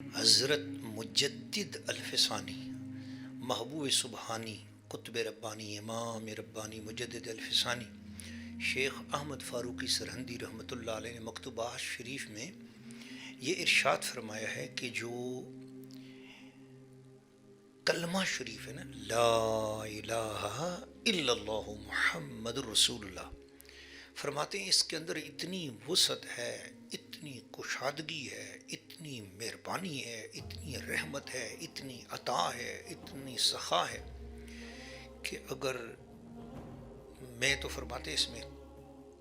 حضرت مجدد الفسانی، محبوب سبحانی، قطب ربانی، امام ربانی مجدد الفسانی شیخ احمد فاروقی سرہندی رحمۃ اللہ علیہ نے مکتوبات شریف میں یہ ارشاد فرمایا ہے کہ جو کلمہ شریف ہے نا، لا الہ الا اللہ محمد رسول اللہ، فرماتے ہیں اس کے اندر اتنی وسعت ہے، اتنی کشادگی ہے، اتنی مہربانی ہے، اتنی رحمت ہے، اتنی عطا ہے، اتنی سخا ہے کہ اگر میں تو فرماتے اس میں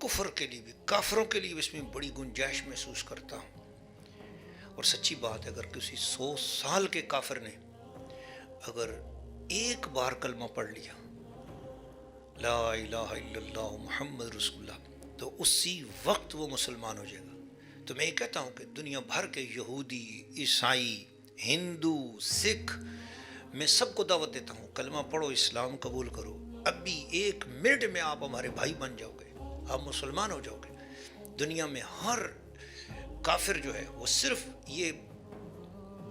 کفر کے لیے بھی، کافروں کے لیے بھی اس میں بڑی گنجائش محسوس کرتا ہوں۔ اور سچی بات ہے، اگر کسی 100 سال کے کافر نے اگر ایک بار کلمہ پڑھ لیا لا الہ الا اللہ محمد رسول اللہ، تو اسی وقت وہ مسلمان ہو جائے گا۔ تو میں یہ کہتا ہوں کہ دنیا بھر کے یہودی، عیسائی، ہندو، سکھ، میں سب کو دعوت دیتا ہوں، کلمہ پڑھو، اسلام قبول کرو، اب بھی 1 منٹ میں آپ ہمارے بھائی بن جاؤ گے، آپ مسلمان ہو جاؤ گے۔ دنیا میں ہر کافر جو ہے وہ صرف یہ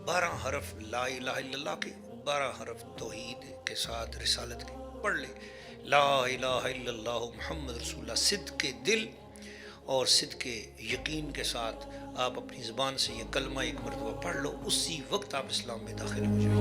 12 حرف لا الہ الا اللہ کے، 12 حرف توحید کے ساتھ رسالت کے پڑھ لے، لا الہ الا اللہ محمد رسول اللہ، صدق کے دل اور صدق کے یقین کے ساتھ آپ اپنی زبان سے یہ کلمہ 1 مرتبہ پڑھ لو، اسی وقت آپ اسلام میں داخل ہو جائیں۔